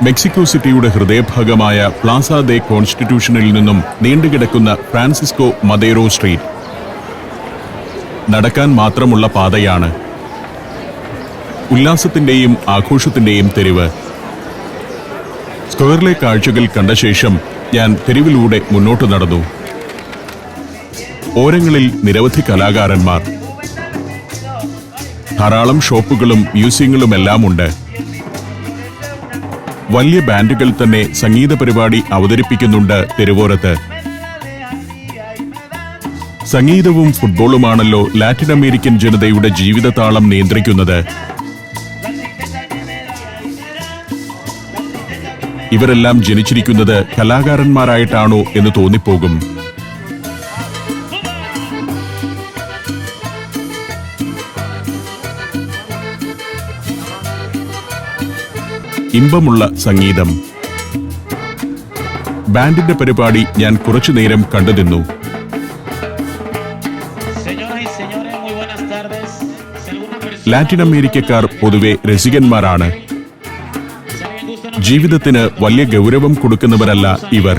Mexico സിറ്റിയുടെ ഹൃദയഭാഗമായ Plaza ദെ കോൺസ്റ്റിറ്റ്യൂഷനിൽ നിന്നും നീണ്ടുകിടക്കുന്ന Francisco മദേറോ street നടക്കാൻ മാത്രമുള്ള പാതയാണ്. ഉല്ലാസത്തിന്റെയും ആഘോഷത്തിന്റെയും തെരുവ്. സ്ക്വയറിലെ കാഴ്ചകൾ കണ്ട ശേഷം ഞാൻ തെരുവിലൂടെ മുന്നോട്ട് നടന്നു. ഓരങ്ങളിൽ നിരവധി കലാകാരന്മാർ, ധാരാളം ഷോപ്പുകളും മ്യൂസിയങ്ങളുമെല്ലാം ഉണ്ട്. വലിയ ബാൻഡുകൾ തന്നെ സംഗീത പരിപാടി അവതരിപ്പിക്കുന്നുണ്ട് തെരുവോരത്ത്. സംഗീതവും ഫുട്ബോളുമാണല്ലോ ലാറ്റിൻ അമേരിക്കൻ ജനതയുടെ ജീവിതതാളം നിയന്ത്രിക്കുന്നത്. ഇവരെല്ലാം ജനിച്ചിരിക്കുന്നത് കലാകാരന്മാരായിട്ടാണോ എന്ന് തോന്നിപ്പോകും. ഇമ്പമുള്ള സംഗീതം. ബാൻഡിന്റെ പരിപാടി ഞാൻ കുറച്ചുനേരം കണ്ടുനിന്നു. ലാറ്റിൻ അമേരിക്കക്കാർ പൊതുവെ രസികന്മാരാണ്. ജീവിതത്തിന് വലിയ ഗൗരവം കൊടുക്കുന്നവരല്ല ഇവർ.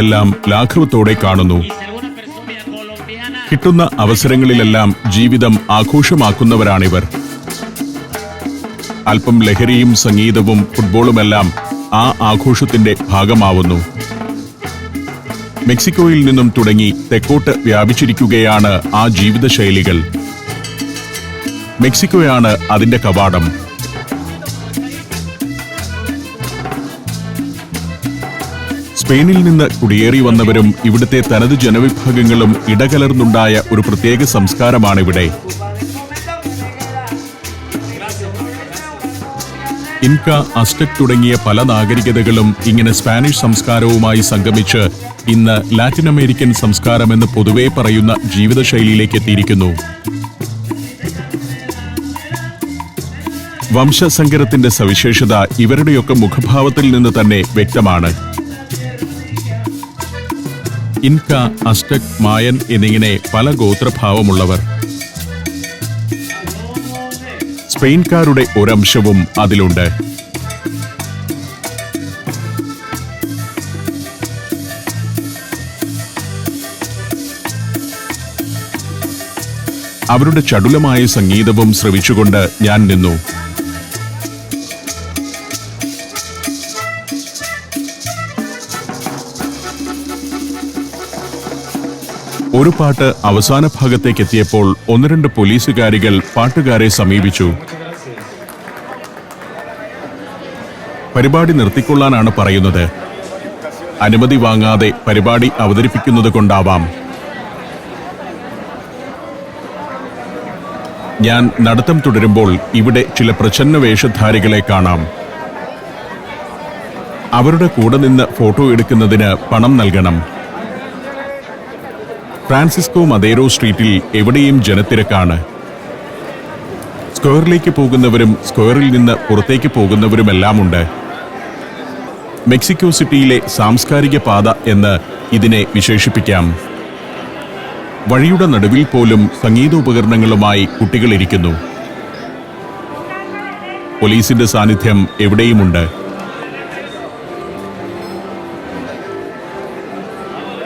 എല്ലാം ലാഘവത്തോടെ കാണുന്നു. കിട്ടുന്ന അവസരങ്ങളിലെല്ലാം ജീവിതം ആഘോഷമാക്കുന്നവരാണിവർ. അല്പം ലഹരിയും സംഗീതവും ഫുട്ബോളുമെല്ലാം ആ ആഘോഷത്തിന്റെ ഭാഗമാവുന്നു. മെക്സിക്കോയിൽ നിന്നും തുടങ്ങി തെക്കോട്ട് വ്യാപിച്ചിരിക്കുകയാണ് ആ ജീവിതശൈലികൾ. മെക്സിക്കോയാണ് അതിന്റെ കവാടം. സ്പെയിനിൽ നിന്ന് കുടിയേറി വന്നവരും ഇവിടുത്തെ തനത് ജനവിഭാഗങ്ങളും ഇടകലർന്നുണ്ടായ ഒരു പ്രത്യേക സംസ്കാരമാണിവിടെ. ഇൻക, അസ്ടെക് തുടങ്ങിയ പല നാഗരികതകളും ഇങ്ങനെ സ്പാനിഷ് സംസ്കാരവുമായി സംഗമിച്ച് ഇന്ന് ലാറ്റിൻ അമേരിക്കൻ സംസ്കാരമെന്ന് പൊതുവെ പറയുന്ന ജീവിതശൈലിയിലേക്ക് എത്തിയിരിക്കുന്നു. വംശസങ്കരത്തിന്റെ സവിശേഷത ഇവരുടെയൊക്കെ മുഖഭാവത്തിൽ നിന്ന് തന്നെ വ്യക്തമാണ്. ഇൻക, അസ്ടെക്, മായൻ എന്നിങ്ങനെ പല ഗോത്രഭാവമുള്ളവർ. സ്പെയിൻകാരുടെ ഒരംശവും അതിലുണ്ട്. അവരുടെ ചടുലമായ സംഗീതവും ശ്രവിച്ചുകൊണ്ട് ഞാൻ നിന്നു. ഒരു പാട്ട് അവസാന ഭാഗത്തേക്ക് എത്തിയപ്പോൾ ഒന്ന് രണ്ട് പോലീസുകാരികൾ പാട്ടുകാരെ സമീപിച്ചു. പരിപാടി നിർത്തിക്കൊള്ളാനാണ് പറയുന്നത്. അനുമതി വാങ്ങാതെ പരിപാടി അവതരിപ്പിക്കുന്നത് കൊണ്ടാവാം. ഞാൻ നടത്തം തുടരുമ്പോൾ ഇവിടെ ചില പ്രച്ഛന്ന വേഷധാരികളെ കാണാം. അവരുടെ കൂടെ നിന്ന് ഫോട്ടോ എടുക്കുന്നതിന് പണം നൽകണം. ഫ്രാൻസിസ്കോ മദേറോ സ്ട്രീറ്റിൽ എവിടെയും ജനത്തിരക്കാണ്. സ്ക്വയറിലേക്ക് പോകുന്നവരും സ്ക്വയറിൽ നിന്ന് പുറത്തേക്ക് പോകുന്നവരുമെല്ലാമുണ്ട്. മെക്സിക്കോ സിറ്റിയിലെ സാംസ്കാരിക പാത എന്ന് ഇതിനെ വിശേഷിപ്പിക്കാം. വഴിയുടെ നടുവിൽ പോലും സംഗീതോപകരണങ്ങളുമായി കുട്ടികളിരിക്കുന്നു. പോലീസിന്റെ സാന്നിധ്യം എവിടെയുമുണ്ട്.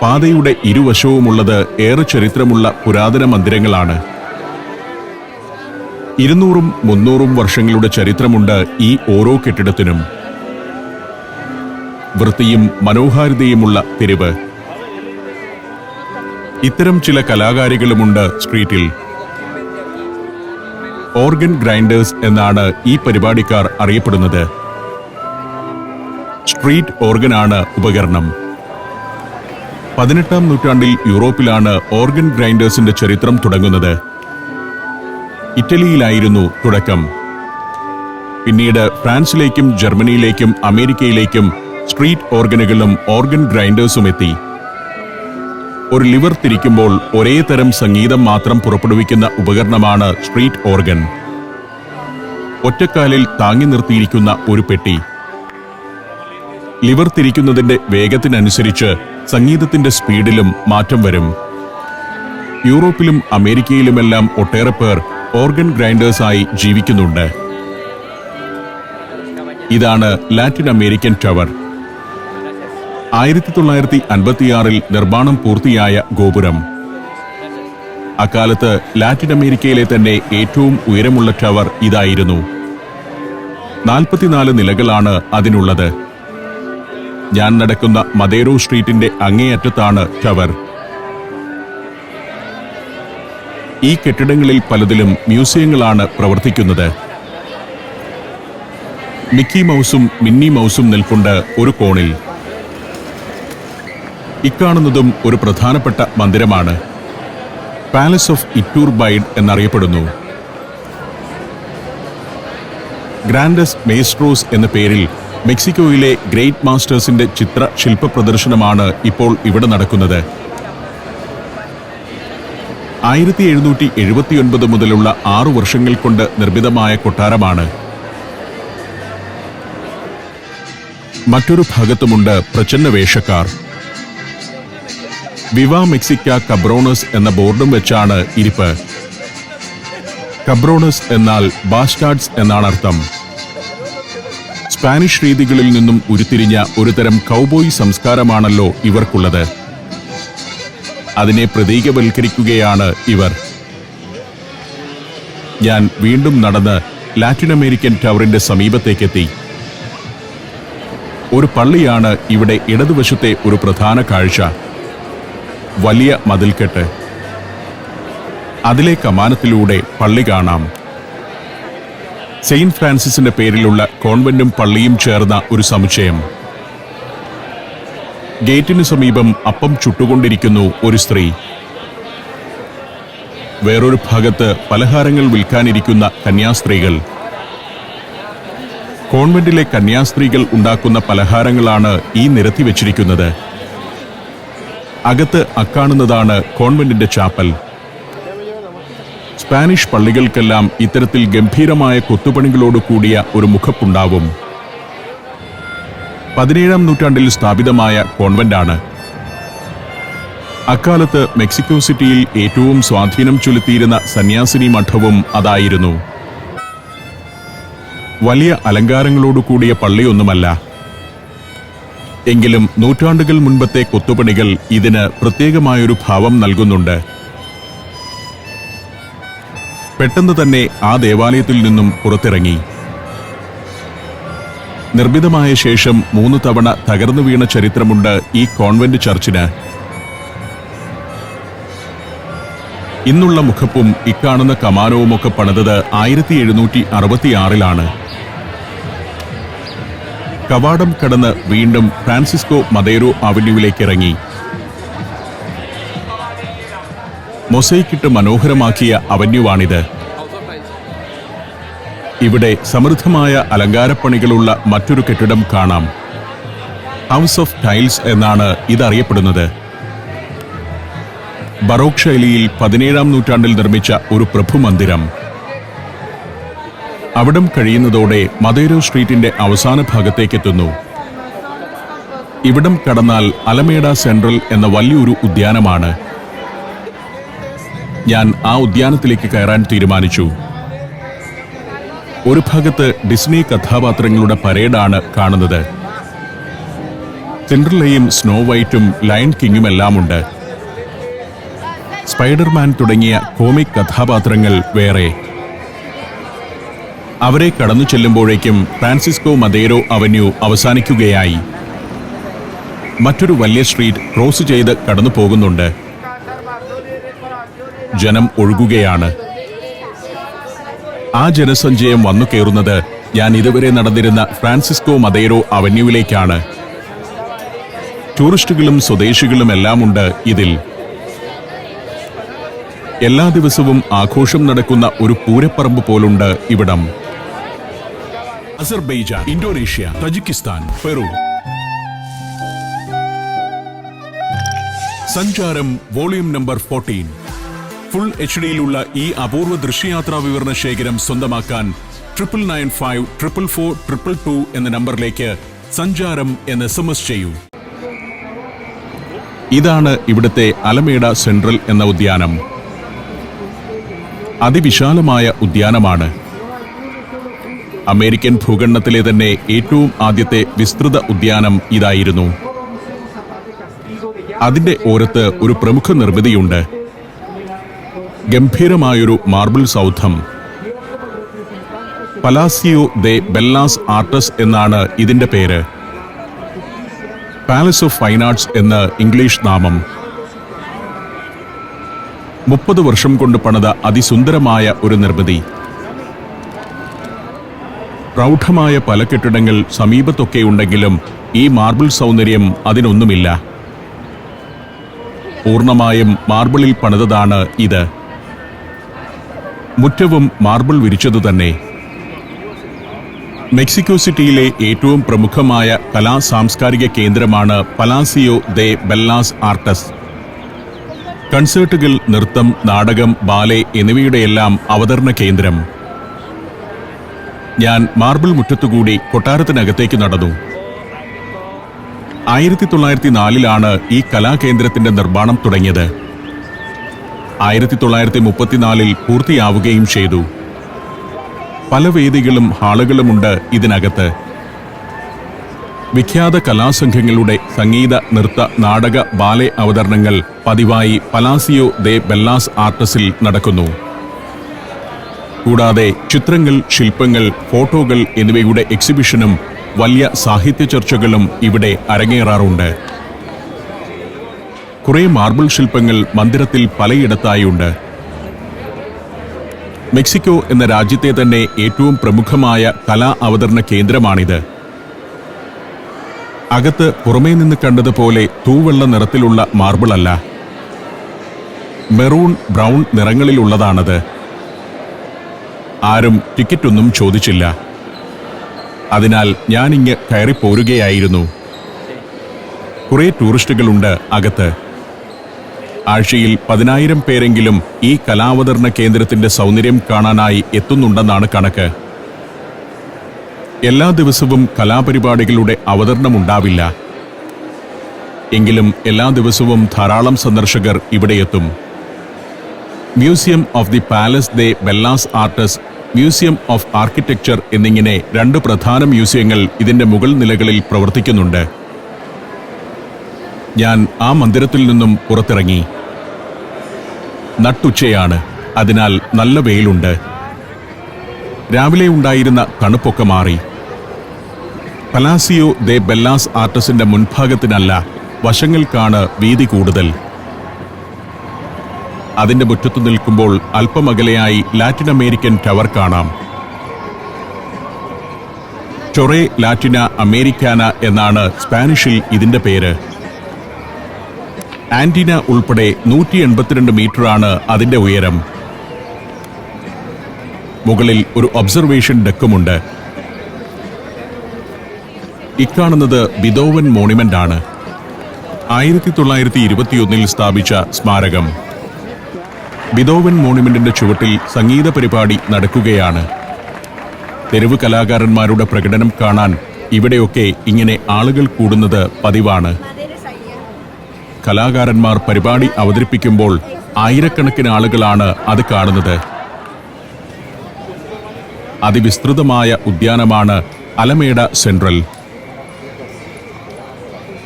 പാതയുടെ ഇരുവശവുമുള്ളത് ഏറെ ചരിത്രമുള്ള പുരാതന മന്ദിരങ്ങളാണ്. 200-300 വർഷങ്ങളുടെ ചരിത്രമുണ്ട് ഈ ഓരോ കെട്ടിടത്തിനും. വൃത്തിയും മനോഹാരിതയുമുള്ള തെരുവ്. ഇത്തരം ചില കലാകാരികളുമുണ്ട് സ്ട്രീറ്റിൽ. ഓർഗൻ ഗ്രൈൻഡേഴ്സ് എന്നാണ് ഈ പരിപാടിക്കാർ അറിയപ്പെടുന്നത്. സ്ട്രീറ്റ് ഓർഗനാണ് ഉപകരണം. 18-ാം നൂറ്റാണ്ടിൽ യൂറോപ്പിലാണ് ഓർഗൻ ഗ്രൈൻഡേഴ്സിന്റെ ചരിത്രം തുടങ്ങുന്നത്. ഇറ്റലിയിലായിരുന്നു തുടക്കം. പിന്നീട് ഫ്രാൻസിലേക്കും ജർമ്മനിയിലേക്കും അമേരിക്കയിലേക്കും സ്ട്രീറ്റ് ഓർഗനുകളും ഓർഗൻ ഗ്രൈൻഡേഴ്സും എത്തി. ഒരു ലിവർ തിരിക്കുമ്പോൾ ഒരേ തരം സംഗീതം മാത്രം പുറപ്പെടുവിക്കുന്ന ഉപകരണമാണ് സ്ട്രീറ്റ് ഓർഗൻ. ഒറ്റക്കാലിൽ താങ്ങി നിർത്തിയിരിക്കുന്ന ഒരു പെട്ടി. ലിവർ തിരിക്കുന്നതിന്റെ വേഗത്തിനനുസരിച്ച് സംഗീതത്തിന്റെ സ്പീഡിലും മാറ്റം വരും. യൂറോപ്പിലും അമേരിക്കയിലുമെല്ലാം ഒട്ടേറെ പേർ ഓർഗൻ ഗ്രൈൻഡേഴ്സായി ജീവിക്കുന്നുണ്ട്. ഇതാണ് ലാറ്റിൻ അമേരിക്കൻ ടവർ. 1956 നിർമ്മാണം പൂർത്തിയായ ഗോപുരം. അക്കാലത്ത് ലാറ്റിൻ അമേരിക്കയിലെ തന്നെ ഏറ്റവും ഉയരമുള്ള ടവർ ഇതായിരുന്നു. 44 നിലകളാണ് അതിനുള്ളത്. ഞാൻ നടക്കുന്ന മദേരോ സ്ട്രീറ്റിന്റെ അങ്ങേയറ്റത്താണ് ടവർ. ഈ കെട്ടിടങ്ങളിൽ പലതിലും മ്യൂസിയങ്ങളാണ് പ്രവർത്തിക്കുന്നത്. മിക്കി മൗസും മിന്നി മൗസും നിൽപ്പുണ്ട് ഒരു കോണിൽ. ഇക്കാണുന്നതും ഒരു പ്രധാനപ്പെട്ട മന്ദിരമാണ്. പാലസ് ഓഫ് ഇറ്റൂർബൈഡ് എന്നറിയപ്പെടുന്നു. ഗ്രാൻഡസ് മേസ്ട്രോസ് എന്ന പേരിൽ മെക്സിക്കോയിലെ ഗ്രേറ്റ് മാസ്റ്റേഴ്സിന്റെ ചിത്ര ശില്പ പ്രദർശനമാണ് ഇപ്പോൾ ഇവിടെ നടക്കുന്നത്. 1779 മുതലുള്ള 6 വർഷങ്ങൾ കൊണ്ട് നിർമ്മിതമായ കൊട്ടാരമാണ്. മറ്റൊരു ഭാഗത്തുമുണ്ട് പ്രച്ഛന്ന വേഷക്കാർ. വിവാ മെക്സിക്ക കബ്രോണസ് എന്ന ബോർഡും വെച്ചാണ് ഇരിപ്പ്. കബ്രോണസ് എന്നാൽ ബാസ്റ്റാർഡ്സ് എന്നാണ് അർത്ഥം. സ്പാനിഷ് രീതികളിൽ നിന്നും ഉരുത്തിരിഞ്ഞ ഒരുതരം കൗബോയ് സംസ്കാരമാണല്ലോ ഇവർക്കുള്ളത്. അതിനെ പ്രതീകവൽക്കരിക്കുകയാണ് ഇവർ. ഞാൻ വീണ്ടും നടന്ന് ലാറ്റിൻ അമേരിക്കൻ ടവറിന്റെ സമീപത്തേക്കെത്തി. ഒരു പള്ളിയാണ് ഇവിടെ ഇടതുവശത്തെ ഒരു പ്രധാന കാഴ്ച. വലിയ മതിൽക്കെട്ട്. അതിലെ കമാനത്തിലൂടെ പള്ളി കാണാം. സെയിന്റ് ഫ്രാൻസിസിന്റെ പേരിലുള്ള കോൺവെന്റും പള്ളിയും ചേർന്ന ഒരു സമുച്ചയം. ഗേറ്റിനു സമീപം അപ്പം ചുട്ടുകൊണ്ടിരിക്കുന്നു ഒരു സ്ത്രീ. വേറൊരു ഭാഗത്ത് പലഹാരങ്ങൾ വിൽക്കാനിരിക്കുന്ന കന്യാസ്ത്രീകൾ. കോൺവെന്റിലെ കന്യാസ്ത്രീകൾ ഉണ്ടാക്കുന്ന പലഹാരങ്ങളാണ് ഈ നിരത്തി വെച്ചിരിക്കുന്നത്. അകത്ത് അക്കാണുന്നതാണ് കോൺവെന്റിന്റെ ചാപ്പൽ. സ്പാനിഷ് പള്ളികൾക്കെല്ലാം ഇത്തരത്തിൽ ഗംഭീരമായ കൊത്തുപണികളോട് കൂടിയ ഒരു മുഖപ്പുണ്ടാവും. 17-ാം നൂറ്റാണ്ടിൽ സ്ഥാപിതമായ കോൺവെന്റാണ്. അക്കാലത്ത് മെക്സിക്കോ സിറ്റിയിൽ ഏറ്റവും സ്വാധീനം ചെലുത്തിയിരുന്ന സന്യാസിനി മഠവും അതായിരുന്നു. വലിയ അലങ്കാരങ്ങളോട് കൂടിയ പള്ളിയൊന്നുമല്ല. എങ്കിലും നൂറ്റാണ്ടുകൾ മുൻപത്തെ കൊത്തുപണികൾ ഇതിന് പ്രത്യേകമായൊരു ഭാവം നൽകുന്നുണ്ട്. പെട്ടെന്ന് തന്നെ ആ ദേവാലയത്തിൽ നിന്നും പുറത്തിറങ്ങി. നിർമ്മിതമായ ശേഷം 3 തവണ തകർന്നു വീണ ചരിത്രമുണ്ട് ഈ കോൺവെന്റ് ചർച്ചിന്. ഇന്നുള്ള മുഖപ്പും ഇക്കാണുന്ന കമാനവുമൊക്കെ പണിതത് 1766-ലാണ്. കവാടം കടന്ന് വീണ്ടും ഫ്രാൻസിസ്കോ മദേരോ അവന്യൂവിലേക്ക് ഇറങ്ങി. മൊസൈക്കിട്ട് മനോഹരമാക്കിയ അവന്യൂവാണിത്. ഇവിടെ സമൃദ്ധമായ അലങ്കാരപ്പണികളുള്ള മറ്റൊരു കെട്ടിടം കാണാം. ഹൗസ് ഓഫ് ടൈൽസ് എന്നാണ് ഇതറിയപ്പെടുന്നത്. ബറോക്ക് ശൈലിയിൽ 17-ാം നൂറ്റാണ്ടിൽ നിർമ്മിച്ച ഒരു പ്രഭുമന്ദിരം. അവിടം കഴിയുന്നതോടെ മദേരോ സ്ട്രീറ്റിന്റെ അവസാന ഭാഗത്തേക്കെത്തുന്നു. ഇവിടം കടന്നാൽ അലമേഡ സെൻട്രൽ എന്ന വലിയൊരു ഉദ്യാനമാണ്. ഞാൻ ആ ഉദ്യാനത്തിലേക്ക് കയറാൻ തീരുമാനിച്ചു. ഒരു ഭാഗത്ത് ഡിസ്നി കഥാപാത്രങ്ങളുടെ പരേഡാണ് കാണുന്നത്. സിൻഡ്രല്ലയും സ്നോ വൈറ്റും ലയൺ കിങ്ങുമെല്ലാമുണ്ട്. സ്പൈഡർമാൻ തുടങ്ങിയ കോമിക് കഥാപാത്രങ്ങൾ വേറെ. അവരെ കടന്നു ചെല്ലുമ്പോഴേക്കും ഫ്രാൻസിസ്കോ മദേരോ അവന്യൂ അവസാനിക്കുകയായി. മറ്റൊരു വലിയ സ്ട്രീറ്റ് ക്രോസ് ചെയ്ത് കടന്നു പോകുന്നുണ്ട്. ജനം ഒഴുകുകയാണ്. ആ ജനസഞ്ചയം വന്നു കയറുന്നത് ഞാൻ ഇതുവരെ നടന്നിരുന്ന ഫ്രാൻസിസ്കോ മദേരോ അവന്യൂവിലേക്കാണ്. ടൂറിസ്റ്റുകളും സ്വദേശികളും എല്ലാമുണ്ട് ഇതിൽ. എല്ലാ ദിവസവും ആഘോഷം നടക്കുന്ന ഒരു പൂരപ്പറമ്പ് പോലുണ്ട് ഇവിടം. Azerbaijan, Indonesia, Tajikistan, Peru. സഞ്ചാരം വോളിയം നമ്പർ 14. ഫുൾ HD-യിലുള്ള ഈ അപൂർവ ദൃശ്യയാത്രാ വിവരണ ശേഖരം സ്വന്തമാക്കാൻ 99544422 എന്ന നമ്പറിലേക്ക് സഞ്ചാരം എന്ന് SMS ചെയ്യൂ. ഇതാണ് ഇവിടുത്തെ അലമേഡ സെൻട്രൽ എന്ന ഉദ്യാനം. അതിവിശാലമായ ഉദ്യാനമാണ്. അമേരിക്കൻ ഭൂഖണ്ഡത്തിലെ തന്നെ ഏറ്റവും ആദ്യത്തെ വിസ്തൃത ഉദ്യാനം ഇതായിരുന്നു. അതിന്റെ ഓരത്ത് ഒരു പ്രമുഖ നിർമ്മിതിയുണ്ട്. ഗംഭീരമായൊരു മാർബിൾ സൗധം. പലാസിയോ ദെ ബെല്ലാസ് ആർട്ടസ് എന്നാണ് ഇതിന്റെ പേര്. പാലസ് ഓഫ് ഫൈൻ ആർട്സ് എന്ന് ഇംഗ്ലീഷ് നാമം. 30 വർഷം കൊണ്ട് പണിത അതിസുന്ദരമായ ഒരു നിർമ്മിതി. പ്രൗഢമായ പല കെട്ടിടങ്ങൾ സമീപത്തൊക്കെയുണ്ടെങ്കിലും ഈ മാർബിൾ സൗന്ദര്യം അതിനൊന്നുമില്ല. പൂർണ്ണമായും മാർബിളിൽ പണിതതാണ് ഇത്. മുറ്റവും മാർബിൾ വിരിച്ചതു തന്നെ. മെക്സിക്കോ സിറ്റിയിലെ ഏറ്റവും പ്രമുഖമായ കലാ സാംസ്കാരിക കേന്ദ്രമാണ് പലാസിയോ ദെ ബെല്ലാസ് ആർട്ടസ്. കൺസേർട്ടുകൾ, നൃത്തം, നാടകം, ബാലെ എന്നിവയുടെയെല്ലാം അവതരണ കേന്ദ്രം. ഞാൻ മാർബിൾ മുറ്റത്തുകൂടി കൊട്ടാരത്തിനകത്തേക്ക് നടന്നു. 1904 ഈ കലാകേന്ദ്രത്തിന്റെ നിർമ്മാണം തുടങ്ങിയത്. 1934 പൂർത്തിയാവുകയും ചെയ്തു. പല വേദികളും ഹാളുകളുമുണ്ട് ഇതിനകത്ത്. വിഖ്യാത കലാസംഘങ്ങളുടെ സംഗീത, നൃത്ത, നാടക, ബാലെ അവതരണങ്ങൾ പതിവായി പലാസിയോ ദെ ബെല്ലാസ് ആർട്ടസിൽ നടക്കുന്നു. കൂടാതെ ചിത്രങ്ങൾ, ശില്പങ്ങൾ, ഫോട്ടോകൾ എന്നിവയുടെ എക്സിബിഷനും വലിയ സാഹിത്യ ചർച്ചകളും ഇവിടെ അരങ്ങേറാറുണ്ട്. കുറെ മാർബിൾ ശില്പങ്ങൾ മന്ദിരത്തിൽ പലയിടത്തായുണ്ട്. മെക്സിക്കോ എന്ന രാജ്യത്തെ തന്നെ ഏറ്റവും പ്രമുഖമായ കലാ അവതരണ കേന്ദ്രമാണിത്. അകത്ത് പുറമേ നിന്ന് കണ്ടതുപോലെ തൂവെള്ള നിറത്തിലുള്ള മാർബിൾ അല്ല, മെറൂൺ, ബ്രൗൺ നിറങ്ങളിലുള്ളതാണത്. ആരും ടിക്കറ്റൊന്നും ചോദിച്ചില്ല. അതിനാൽ ഞാനിങ്ങ് കയറിപ്പോരുകയായിരുന്നു. കുറെ ടൂറിസ്റ്റുകളുണ്ട് അകത്ത്. ആഴ്ചയിൽ 10,000 പേരെങ്കിലും ഈ കലാവതരണ കേന്ദ്രത്തിന്റെ സൗന്ദര്യം കാണാനായി എത്തുന്നുണ്ടെന്നാണ് കണക്ക്. എല്ലാ ദിവസവും കലാപരിപാടികളുടെ അവതരണമുണ്ടാവില്ല. എങ്കിലും എല്ലാ ദിവസവും ധാരാളം സന്ദർശകർ ഇവിടെ എത്തും. Museum of the palace de Bellas Artes, museum of architecture എന്നിങ്ങനെ 2 പ്രധാന മ്യൂസിയങ്ങൾ ഇതിന്റെ മുകൾ നിലകളിൽ പ്രവർത്തിക്കുന്നുണ്ട്. ഞാൻ ആ മന്ദിരത്തിൽ നിന്നും പുറത്തിറങ്ങി. നട്ടുച്ചയാണ്, അതിനാൽ നല്ല വെയിലുണ്ട്. രാവിലെ ഉണ്ടായിരുന്ന തണുപ്പൊക്കെ മാറി. പലാസിയോ ദെ ബെല്ലാസ് ആർട്ടസിന്റെ മുൻഭാഗത്തിനല്ല, വശങ്ങൾക്കാണ് വീതി കൂടുതൽ. അതിന്റെ മുറ്റത്തു നിൽക്കുമ്പോൾ അല്പമകലെയായി ലാറ്റിൻ അമേരിക്കൻ ടവർ കാണാം. ടൊറേ ലാറ്റിന അമേരിക്കാന എന്നാണ് സ്പാനിഷിൽ ഇതിന്റെ പേര്. ആന്റിന ഉൾപ്പെടെ 182 മീറ്ററാണ് അതിന്റെ ഉയരം. മുകളിൽ ഒരു ഒബ്സർവേഷൻ ഡെക്കുമുണ്ട്. ഇക്കാണുന്നത് ബിതോവൻ മോണിമെന്റ് ആണ്. 1921 സ്ഥാപിച്ച സ്മാരകം. ബിതോവൻ മോണിമെന്റിന്റെ ചുവട്ടിൽ സംഗീത പരിപാടി നടക്കുകയാണ്. തെരുവ് കലാകാരന്മാരുടെ പ്രകടനം കാണാൻ ഇവിടെയൊക്കെ ഇങ്ങനെ ആളുകൾ കൂടുന്നത് പതിവാണ്. കലാകാരന്മാർ പരിപാടി അവതരിപ്പിക്കുമ്പോൾ ആയിരക്കണക്കിന് ആളുകളാണ് അത് കാണുന്നത്. അതിവിസ്തൃതമായ ഉദ്യാനമാണ് അലമേഡ സെൻട്രൽ.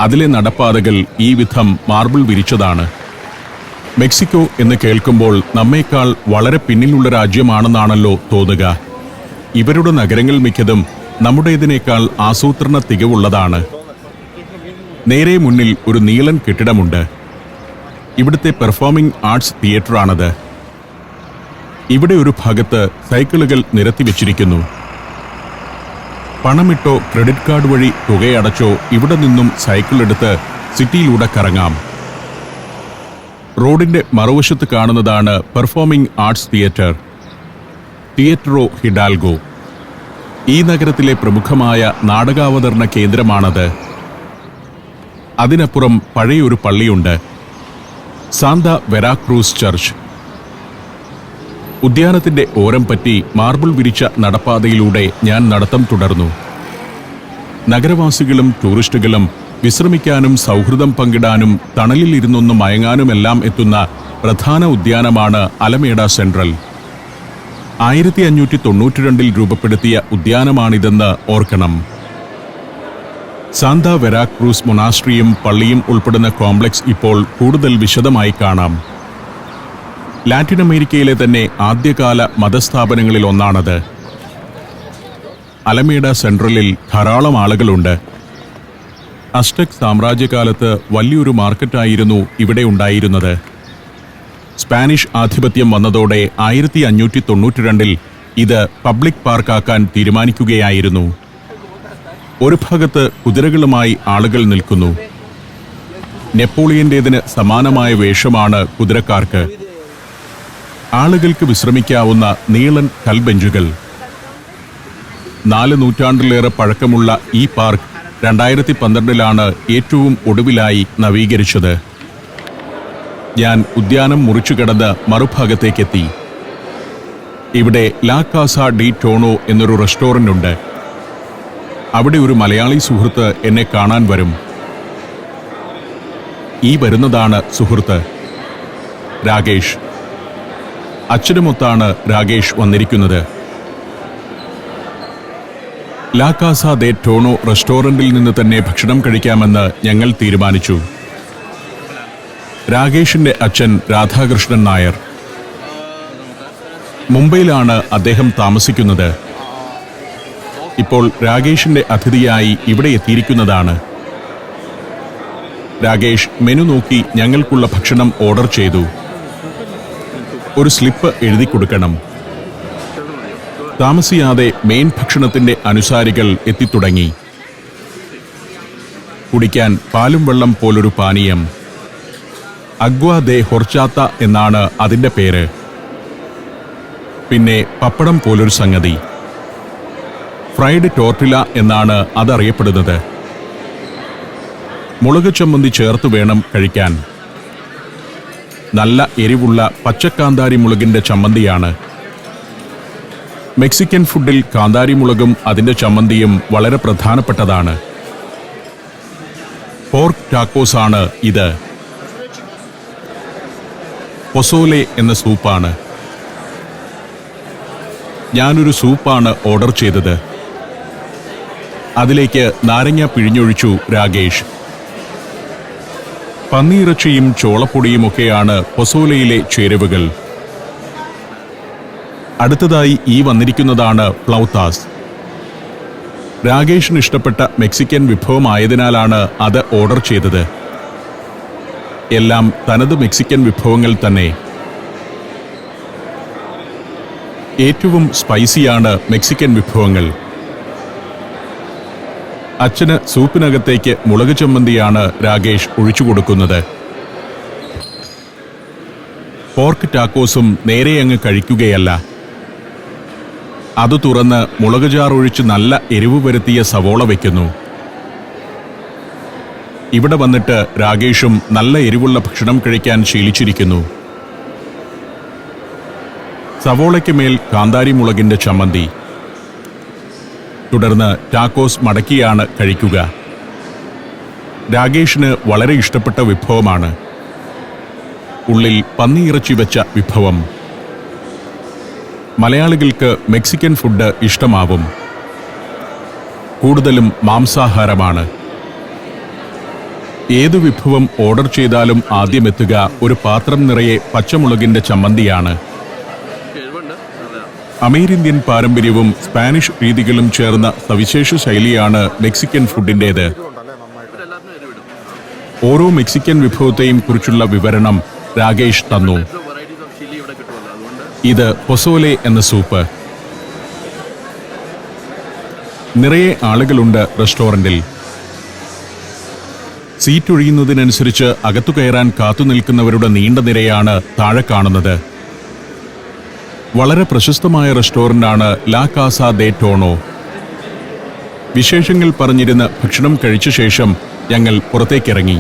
അതിലെ നടപ്പാതകൾ ഈ വിധം മാർബിൾ വിരിച്ചതാണ്. മെക്സിക്കോ എന്ന് കേൾക്കുമ്പോൾ നമ്മേക്കാൾ വളരെ പിന്നിലുള്ള രാജ്യമാണെന്നാണല്ലോ തോന്നുക. ഇവരുടെ നഗരങ്ങൾ മിക്കതും നമ്മുടേതിനേക്കാൾ ആസൂത്രണ തികവുള്ളതാണ്. നേരെ മുന്നിൽ ഒരു നീളൻ കെട്ടിടമുണ്ട്. ഇവിടുത്തെ പെർഫോമിംഗ് ആർട്സ് തിയേറ്ററാണത്. ഇവിടെ ഒരു ഭാഗത്ത് സൈക്കിളുകൾ നിരത്തിവെച്ചിരിക്കുന്നു. പണമിട്ടോ ക്രെഡിറ്റ് കാർഡ് വഴി തുകയടച്ചോ ഇവിടെ നിന്നും സൈക്കിൾ എടുത്ത് സിറ്റിയിലൂടെ കറങ്ങാം. റോഡിന്റെ മറുവശത്ത് കാണുന്നതാണ് പെർഫോമിംഗ് ആർട്സ് തിയേറ്റർ, തിയേറ്ററോ ഹിഡാൽഗോ. ഈ നഗരത്തിലെ പ്രമുഖമായ നാടകാവതരണ കേന്ദ്രമാണത്. അതിനപ്പുറം പഴയൊരു പള്ളിയുണ്ട്, സാന്ത വെരാക്രൂസ് ചർച്ച്. ഉദ്യാനത്തിന്റെ ഓരം പറ്റി മാർബിൾ വിരിച്ച നടപ്പാതയിലൂടെ ഞാൻ നടത്തം തുടർന്നു. നഗരവാസികളും ടൂറിസ്റ്റുകളും വിശ്രമിക്കാനും സൗഹൃദം പങ്കിടാനും തണലിൽ ഇരുന്നൊന്ന് മയങ്ങാനുമെല്ലാം എത്തുന്ന പ്രധാന ഉദ്യാനമാണ് അലമേഡ സെൻട്രൽ. 1592 രൂപപ്പെടുത്തിയ ഉദ്യാനമാണിതെന്ന് ഓർക്കണം. സാന്താ വെരാക്രൂസ് മൊനാസ്ട്രിയും പള്ളിയും ഉൾപ്പെടുന്ന കോംപ്ലക്സ് ഇപ്പോൾ കൂടുതൽ വിശദമായി കാണാം. ലാറ്റിൻ അമേരിക്കയിലെ തന്നെ ആദ്യകാല മതസ്ഥാപനങ്ങളിൽ ഒന്നാണത്. അലമേഡ സെൻട്രലിൽ ധാരാളം ആളുകളുണ്ട്. അസ്ടെക് സാമ്രാജ്യകാലത്ത് വലിയൊരു മാർക്കറ്റായിരുന്നു ഇവിടെ ഉണ്ടായിരുന്നത്. സ്പാനിഷ് ആധിപത്യം വന്നതോടെ 1592 ഇത് പബ്ലിക് പാർക്കാക്കാൻ തീരുമാനിക്കുകയായിരുന്നു. ഒരു ഭാഗത്ത് കുതിരകളുമായി ആളുകൾ നിൽക്കുന്നു. നെപ്പോളിയന്റേതിന് സമാനമായ വേഷമാണ് കുതിരക്കാർക്ക്. ആളുകൾക്ക് വിശ്രമിക്കാവുന്ന നീളൻ കൽബെഞ്ചുകൾ. 4 നൂറ്റാണ്ടിലേറെ പഴക്കമുള്ള ഈ പാർക്ക് 2012 ഏറ്റവും ഒടുവിലായി നവീകരിച്ചത്. ഞാൻ ഉദ്യാനം മുറിച്ചു കടന്ന് മറുഭാഗത്തേക്കെത്തി. ഇവിടെ ലാ കാസ ഡി ടോണോ എന്നൊരു റെസ്റ്റോറൻ്റ് ഉണ്ട്. അവിടെ ഒരു മലയാളി സുഹൃത്ത് എന്നെ കാണാൻ വരും. ഈ വരുന്നതാണ് സുഹൃത്ത് രാകേഷ്. അച്ഛനുമൊത്താണ് രാകേഷ് വന്നിരിക്കുന്നത്. ലാ കാസ ദേ ടോണോ റെസ്റ്റോറൻറ്റിൽ നിന്ന് തന്നെ ഭക്ഷണം കഴിക്കാമെന്ന് ഞങ്ങൾ തീരുമാനിച്ചു. രാകേഷിന്റെ അച്ഛൻ രാധാകൃഷ്ണൻ നായർ. മുംബൈയിലാണ് അദ്ദേഹം താമസിക്കുന്നത്. ഇപ്പോൾ രാകേഷിന്റെ അതിഥിയായി ഇവിടെ എത്തിയിരിക്കുന്നതാണ്. രാകേഷ് മെനു നോക്കി ഞങ്ങൾക്കുള്ള ഭക്ഷണം ഓർഡർ ചെയ്തു. ഒരു സ്ലിപ്പ് എഴുതി കൊടുക്കണം. താമസിയാതെ മെയിൻ ഭക്ഷണത്തിന്റെ അനുസാരികൾ എത്തിത്തുടങ്ങി. കുടിക്കാൻ പാലും വെള്ളം പോലൊരു പാനീയം. അഗ്വ ദേ ഹൊർച്ചാത്ത എന്നാണ് അതിന്റെ പേര്. പിന്നെ പപ്പടം പോലൊരു സംഗതി. ഫ്രൈഡ് ടോർട്ടില എന്നാണ് അതറിയപ്പെടുന്നത്. മുളക് ചമ്മന്തി ചേർത്ത് വേണം കഴിക്കാൻ. നല്ല എരിവുള്ള പച്ചക്കാന്താരി മുളകിന്റെ ചമ്മന്തിയാണ്. മെക്സിക്കൻ ഫുഡിൽ കാന്താരി മുളകും അതിന്റെ ചമ്മന്തിയും വളരെ പ്രധാനപ്പെട്ടതാണ്. പോർക്ക് ടാക്കോസ് ആണ് ഇത്. പൊസോലെ എന്ന സൂപ്പാണ്. ഞാനൊരു സൂപ്പാണ് ഓർഡർ ചെയ്തത്. അതിലേക്ക് നാരങ്ങ പിഴിഞ്ഞൊഴിച്ചു രാകേഷ്. പന്നിയിറച്ചിയും ചോളപ്പൊടിയുമൊക്കെയാണ് പൊസോലയിലെ ചേരുവകൾ. അടുത്തതായി ഈ വന്നിരിക്കുന്നതാണ് പ്ലൗതാസ്. രാകേഷിന് ഇഷ്ടപ്പെട്ട മെക്സിക്കൻ വിഭവമായതിനാലാണ് അത് ഓർഡർ ചെയ്തത്. എല്ലാം തനത് മെക്സിക്കൻ വിഭവങ്ങൾ തന്നെ. ഏറ്റവും സ്പൈസിയാണ് മെക്സിക്കൻ വിഭവങ്ങൾ. അച്ഛന് സൂപ്പിനകത്തേക്ക് മുളക് ചമ്മന്തിയാണ് രാകേഷ് ഒഴിച്ചു കൊടുക്കുന്നത്. പോർക്ക് ടാക്കോസും നേരെയങ്ങ് കഴിക്കുകയല്ല. അത് തുറന്ന് മുളക് ചാറൊഴിച്ച് നല്ല എരിവ് വരുത്തിയ സവോള വയ്ക്കുന്നു. ഇവിടെ വന്നിട്ട് രാകേഷും നല്ല എരിവുള്ള ഭക്ഷണം കഴിക്കാൻ ശീലിച്ചിരിക്കുന്നു. സവോളയ്ക്ക് മേൽ കാന്താരി മുളകിന്റെ ചമ്മന്തി. തുടർന്ന് ടാക്കോസ് മടക്കിയാണ് കഴിക്കുക. രാകേഷിന് വളരെ ഇഷ്ടപ്പെട്ട വിഭവമാണ്. ഉള്ളിൽ പന്നിയിറച്ചി വെച്ച വിഭവം. മലയാളികൾക്ക് മെക്സിക്കൻ ഫുഡ് ഇഷ്ടമാവും. കൂടുതലും മാംസാഹാരമാണ്. ഏതു വിഭവം ഓർഡർ ചെയ്താലും ആദ്യം എത്തുക ഒരു പാത്രം നിറയെ പച്ചമുളകിന്റെ ചമ്മന്തിയാണ്. അമേരിന്ത്യൻ പാരമ്പര്യവും സ്പാനിഷ് രീതികളും ചേർന്ന സവിശേഷ ശൈലിയാണ് മെക്സിക്കൻ ഫുഡിൻ്റേത്. ഓരോ മെക്സിക്കൻ വിഭവത്തെയും കുറിച്ചുള്ള വിവരണം രാകേഷ് തന്നു. ഇത് പൊസോലെ എന്ന സൂപ്പ്. നിറയെ ആളുകളുണ്ട് റെസ്റ്റോറൻറ്റിൽ. സീറ്റ് ഒഴിയുന്നതിനനുസരിച്ച് അകത്തു കയറാൻ കാത്തുനിൽക്കുന്നവരുടെ നീണ്ട നിരയാണ് താഴെ കാണുന്നത്. വളരെ പ്രശസ്തമായ റെസ്റ്റോറൻ്റാണ് ലാ കാസ ദേ ടോണോ. വിശേഷങ്ങൾ പറഞ്ഞിരുന്ന് ഭക്ഷണം കഴിച്ച ശേഷം ഞങ്ങൾ പുറത്തേക്കിറങ്ങി.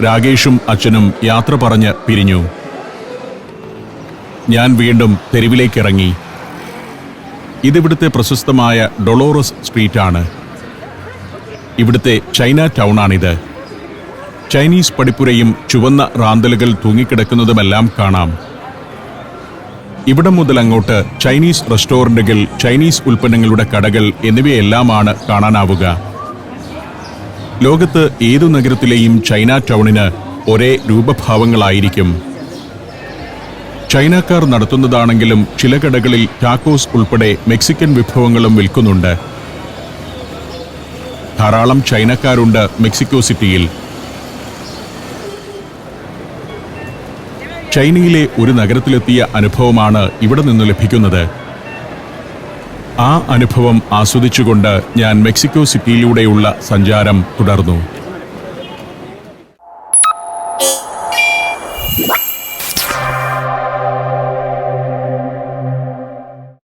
രാകേഷും അച്ഛനും യാത്ര പറഞ്ഞ് പിരിഞ്ഞു. ഞാൻ വീണ്ടും തെരുവിലേക്കിറങ്ങി. ഇതിവിടുത്തെ പ്രശസ്തമായ ഡൊളോറസ് സ്ട്രീറ്റാണ്. ഇവിടുത്തെ ചൈന ടൗണാണിത്. ചൈനീസ് പടിപ്പുരയും ചുവന്ന റാന്തലുകൾ തൂങ്ങിക്കിടക്കുന്നതുമെല്ലാം കാണാം. ഇവിടം മുതൽ അങ്ങോട്ട് ചൈനീസ് റെസ്റ്റോറന്റുകൾ, ചൈനീസ് ഉൽപ്പന്നങ്ങളുടെ കടകൾ എന്നിവയെല്ലാമാണ് കാണാനാവുക. ലോകത്ത് ഏതു നഗരത്തിലെയും ചൈന ടൗണിന് ഒരേ രൂപഭാവങ്ങളായിരിക്കും. ചൈനക്കാർ നടത്തുന്നതാണെങ്കിലും ചില കടകളിൽ ടാക്കോസ് ഉൾപ്പെടെ മെക്സിക്കൻ വിഭവങ്ങളും വിൽക്കുന്നുണ്ട്. ധാരാളം ചൈനക്കാരുണ്ട് മെക്സിക്കോ സിറ്റിയിൽ. ചൈനയിലെ ഒരു നഗരത്തിലെത്തിയ അനുഭവമാണ് ഇവിടെ നിന്ന് ലഭിക്കുന്നത്. ആ അനുഭവം ആസ്വദിച്ചുകൊണ്ട് ഞാൻ മെക്സിക്കോ സിറ്റിയിലൂടെയുള്ള സഞ്ചാരം തുടർന്നു.